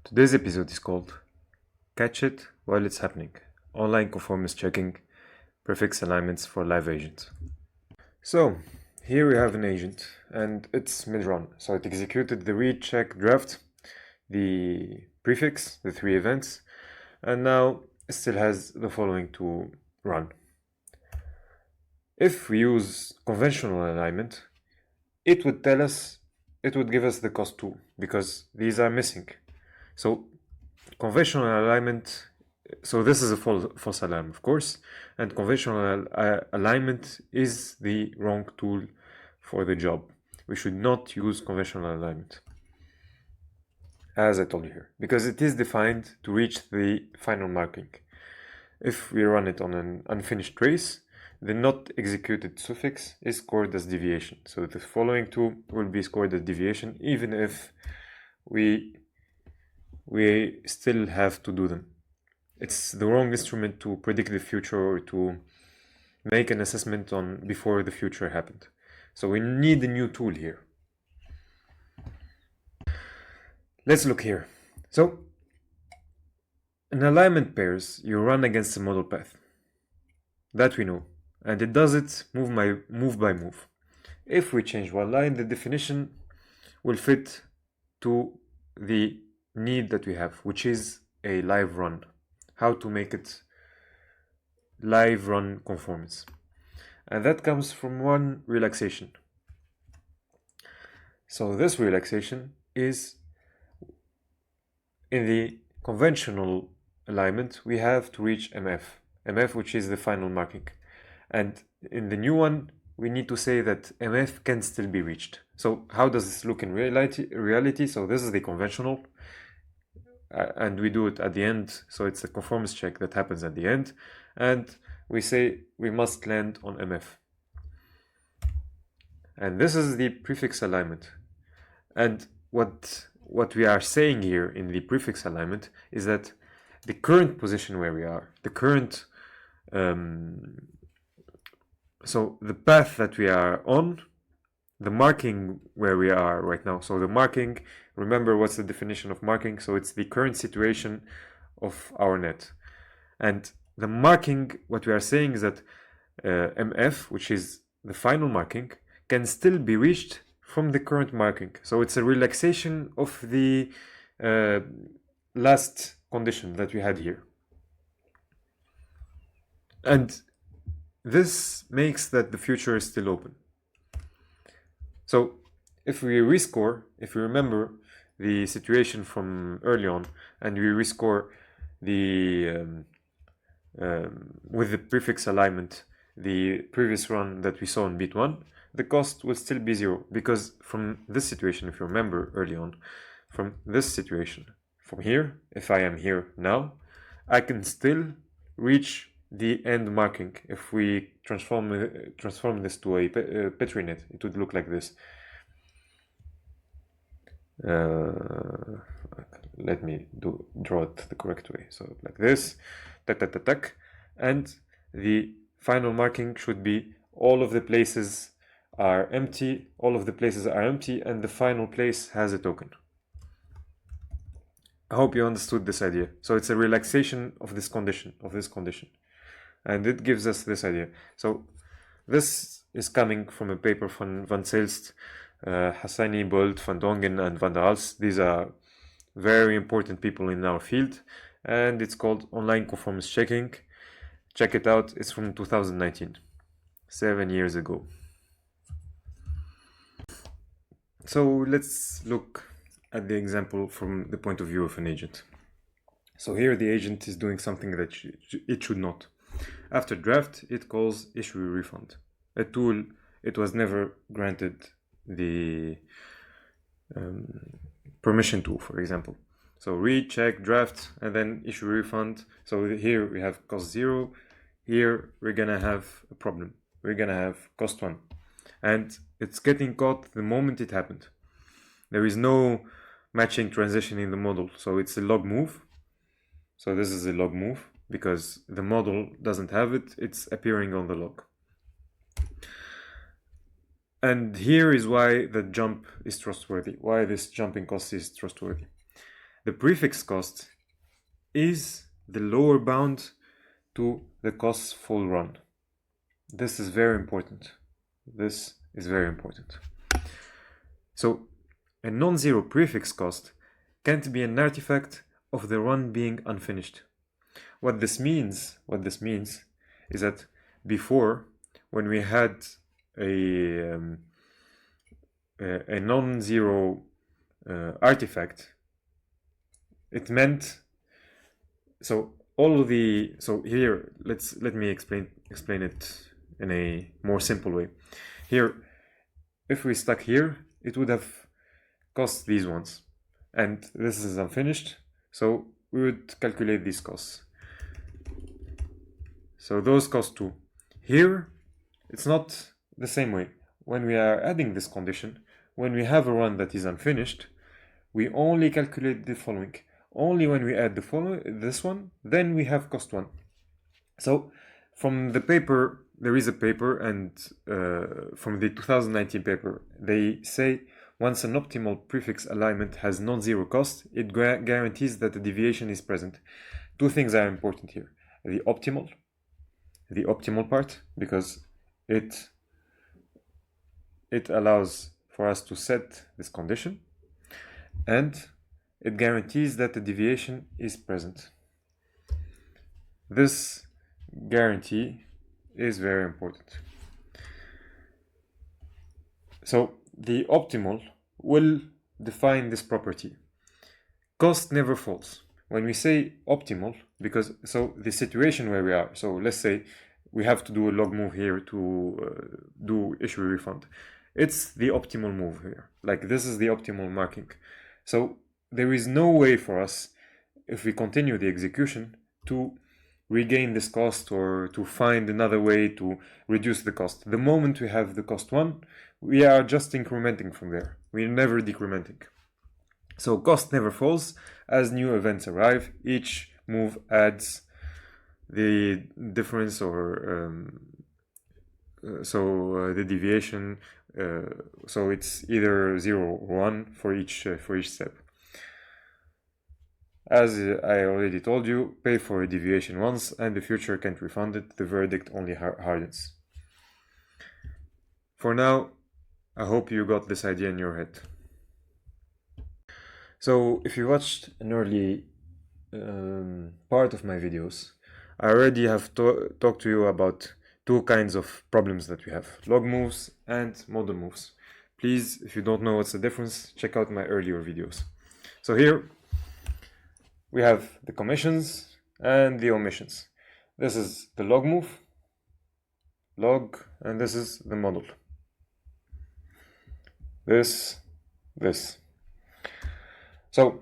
Today's episode is called Catch It While It's Happening, Online Conformance Checking, Prefix-alignments for Live Agents. So, here we have an agent, and it's mid-run. So it executed the read, check, draft, the prefix, the three events, and now it still has the following to run. If we use conventional alignment, it would give us the cost too, because these are missing. So conventional alignment, so this is a false alarm, of course, and conventional alignment is the wrong tool for the job. We should not use conventional alignment, as I told you here, because it is defined to reach the final marking. If we run it on an unfinished trace, the not executed suffix is scored as deviation. So the following two will be scored as deviation, even if we still have to do them. It's the wrong instrument to predict the future or to make an assessment on before the future happened. So we need a new tool here. Let's look here. So in alignment pairs, you run against the model path. That we know. And it does it move by move. If we change one line, the definition will fit to the need that we have, which is a live run. How to make it live run conformance. And that comes from one relaxation. So this relaxation is in the conventional alignment, we have to reach MF, which is the final marking. And in the new one, we need to say that MF can still be reached. So how does this look in reality? So this is the conventional, and we do it at the end. So it's a conformance check that happens at the end. And we say we must land on MF. And this is the prefix alignment. And what we are saying here in the prefix alignment is that the current position where we are, the current, so the path that we are on, the marking where we are right now. So the marking, remember what's the definition of marking? So it's the current situation of our net. And the marking, what we are saying is that MF, which is the final marking, can still be reached from the current marking. So it's a relaxation of the last condition that we had here. And this makes that the future is still open. So if we rescore, if we remember the situation from early on, and we rescore the with the prefix alignment, the previous run that we saw in bit 1, the cost will still be 0, because from this situation, if you remember early on, from this situation, from here, if I am here now, I can still reach the end marking. If we transform this to a Petri net, it would look like this. Let me draw it the correct way. So like this, tak, and the final marking should be all of the places are empty, and the final place has a token. I hope you understood this idea. So it's a relaxation of this condition, and it gives us this idea. So this is coming from a paper from Van Zelst, Hassani, Bolt, Van Dongen, and Van der Hals. These are very important people in our field, and it's called Online Conformance Checking. Check it out. It's from 2019, 7 years ago. So let's look at the example from the point of view of an agent. So here the agent is doing something that it should not. After draft, it calls issue refund, a tool it was never granted the permission to, for example. So read, check, draft, and then issue refund. So here we have cost 0. Here we're gonna have a problem. We're gonna have cost 1. And it's getting caught the moment it happened. There is no matching transition in the model. So it's a log move. So this is a log move because the model doesn't have it. It's appearing on the log. And here is why the jump is trustworthy, why this jumping cost is trustworthy. the prefix cost is the lower bound to the costs full run. This is very important. This is very important. So a non-zero prefix cost can't be an artifact of the run being unfinished. What this means is that before, when we had a non-zero artifact, it meant, so all of the, so here let me explain it in a more simple way. Here, if we stuck here, it would have cost these ones, and this is unfinished, so we would calculate these costs. So those cost 2. Here, it's not the same way. When we are adding this condition, when we have a run that is unfinished, we only calculate the following. Only when we add this one, then we have cost 1. So from the paper, there is a paper, and from the 2019 paper, they say once an optimal prefix alignment has non-zero cost, it guarantees that the deviation is present. 2 things are important here. The optimal part, because it allows for us to set this condition, and it guarantees that the deviation is present. This guarantee is very important. So the optimal will define this property. Cost never falls. When we say optimal, because so the situation where we are, so let's say we have to do a log move here to do issue refund. It's the optimal move here. Like, this is the optimal marking. So there is no way for us, if we continue the execution, to regain this cost or to find another way to reduce the cost. The moment we have the cost 1, we are just incrementing from there. We're never decrementing. So cost never falls. As new events arrive, each move adds the difference, or the deviation. So it's either 0 or 1 for each step. As I already told you, pay for a deviation once, and the future can't refund it. The verdict only hardens. For now, I hope you got this idea in your head. So if you watched an early part of my videos, I already have talked to you about 2 kinds of problems that we have: log moves and model moves. Please, if you don't know what's the difference, check out my earlier videos. So here we have the commissions and the omissions. This is the log move, and this is the model. This. So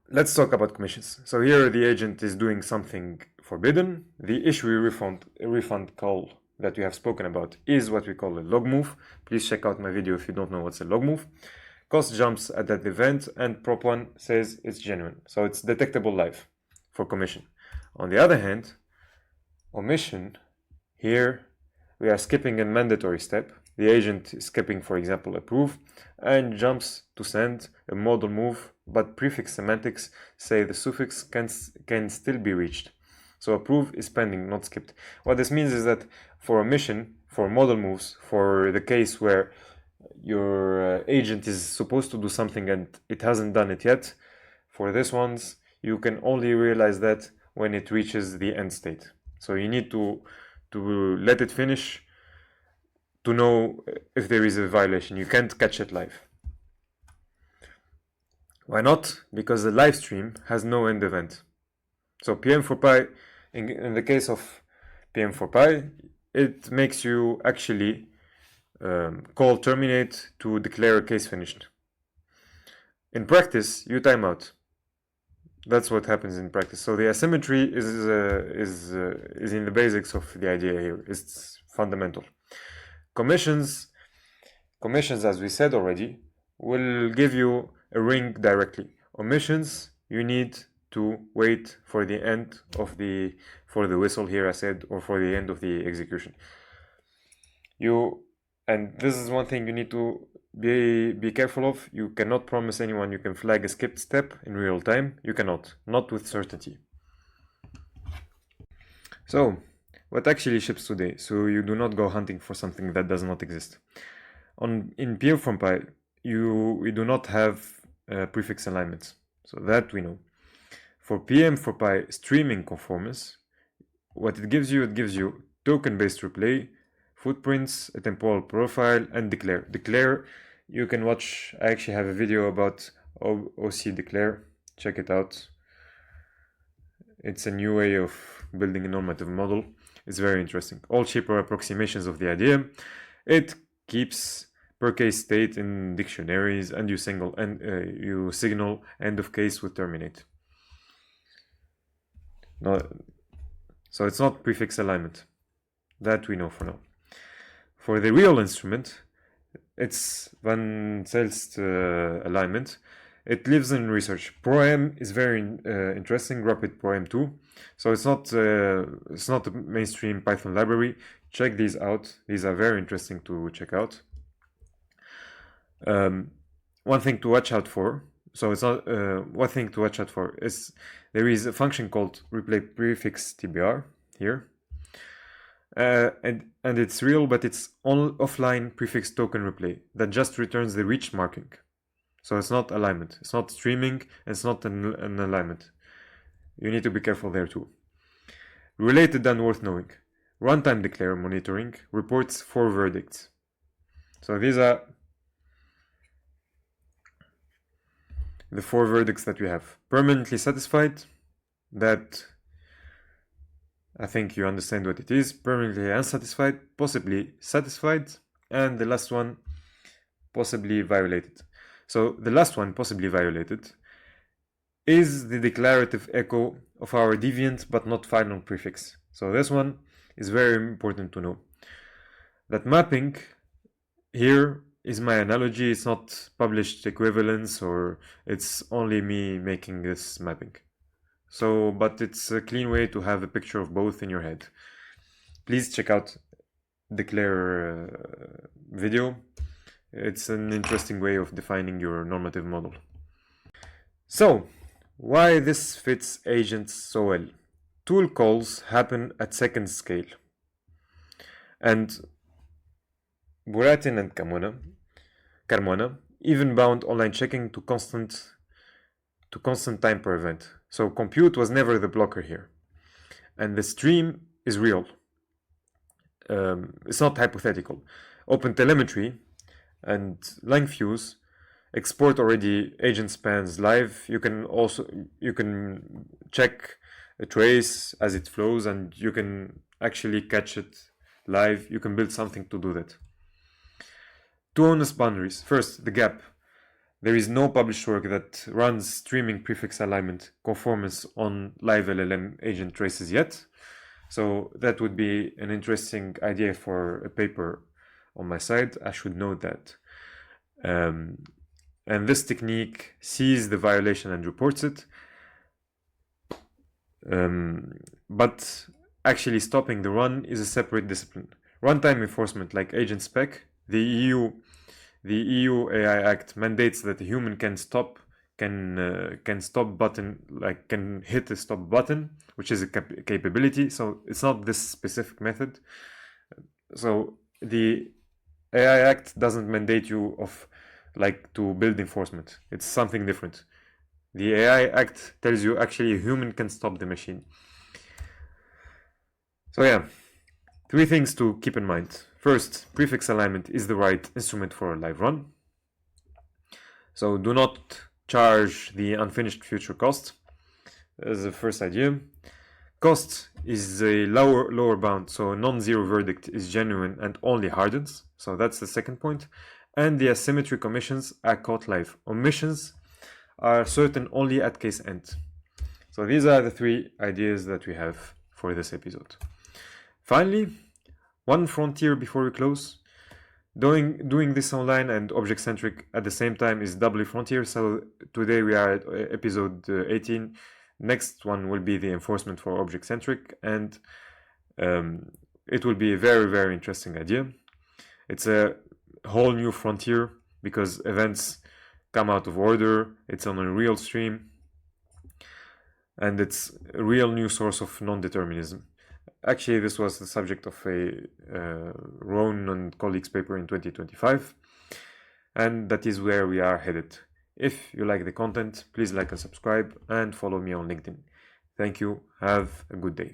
let's talk about commissions. So here the agent is doing something forbidden. The issue refund call that we have spoken about is what we call a log move. Please check out my video if you don't know what's a log move. Cost jumps at that event, and prop 1 says it's genuine. So it's detectable live for commission. On the other hand, omission, here we are skipping a mandatory step. The agent is skipping, for example, approve, and jumps to send a model move, but prefix semantics say the suffix can still be reached. So approve is pending, not skipped. What this means is that for omission, for model moves, for the case where your agent is supposed to do something and it hasn't done it yet, for these ones, you can only realize that when it reaches the end state. So you need to let it finish to know if there is a violation. You can't catch it live. Why not? Because the live stream has no end event. So PM4Pi, in the case of PM4Pi, it makes you actually call terminate to declare a case finished. In practice, you time out. That's what happens in practice. So the asymmetry is in the basics of the idea here. It's fundamental. Commissions, as we said already, will give you a ring directly. Omissions, you need to wait for the end of for the whistle here, I said, or for the end of the execution. And this is one thing you need to be careful of. You cannot promise anyone you can flag a skipped step in real time. You cannot, not with certainty. So, what actually ships today? So you do not go hunting for something that does not exist. In PM from Pi, we do not have prefix alignments. So that we know. For PM4Pi streaming conformance, what it gives you token-based replay, footprints, a temporal profile, and declare. Declare, you can watch, I actually have a video about OC declare, check it out. It's a new way of building a normative model. It's very interesting. All cheaper approximations of the idea. It keeps per case state in dictionaries, and you signal end of case with terminate. No, so it's not prefix alignment. That we know for now. For the real instrument, it's van Zelst alignment. It lives in research. ProM is very interesting. Rapid ProM 2. So it's not a mainstream Python library. Check these out. These are very interesting to check out. One thing to watch out for. So it's not one thing to watch out for is there is a function called replay prefix tbr here, and it's real, but it's offline prefix token replay that just returns the reached marking. So it's not alignment. It's not streaming. It's not an alignment. You need to be careful there too. Related and worth knowing. Runtime declare monitoring reports 4 verdicts. So these are the 4 verdicts that we have. Permanently satisfied, that I think you understand what it is. Permanently unsatisfied, possibly satisfied, and the last one, possibly violated. So the last one, possibly violated, is the declarative echo of our deviant but not final prefix. So this one is very important to know. That mapping here is my analogy. It's not published equivalence, or it's only me making this mapping. So, but it's a clean way to have a picture of both in your head. Please check out declare video. It's an interesting way of defining your normative model. So, why this fits agents so well? Tool calls happen at second scale. And Buratin and Carmona even bound online checking to constant time per event. So compute was never the blocker here. And the stream is real. It's not hypothetical. OpenTelemetry and LangFuse export already agent spans live. You can check a trace as it flows, and you can actually catch it live. You can build something to do that. 2 honest boundaries. First, the gap. There is no published work that runs streaming prefix alignment conformance on live LLM agent traces yet. So that would be an interesting idea for a paper on my side. I should note that. And this technique sees the violation and reports it. But actually stopping the run is a separate discipline. Runtime enforcement, like agent spec, the EU AI Act mandates that a human can stop button, like can hit the stop button, which is a capability. So it's not this specific method. So the AI Act doesn't mandate you to build enforcement. It's something different. The AI Act tells you actually a human can stop the machine. So yeah, 3 things to keep in mind. First, prefix alignment is the right instrument for a live run. So do not charge the unfinished future cost as the first idea. Cost is a lower bound, so non-zero verdict is genuine and only hardens. So that's the second point. And the asymmetry omissions are caught live. Omissions are certain only at case end. So these are the 3 ideas that we have for this episode. Finally, one frontier before we close. Doing this online and object-centric at the same time is doubly frontier. So today we are at episode 18. Next one will be the enforcement for object-centric, and it will be a very, very interesting idea. It's a whole new frontier because events come out of order. It's on a real stream, and it's a real new source of non-determinism. Actually, this was the subject of a Rohn and colleagues paper in 2025, and that is where we are headed. If you like the content, please like and subscribe and follow me on LinkedIn. Thank you. Have a good day.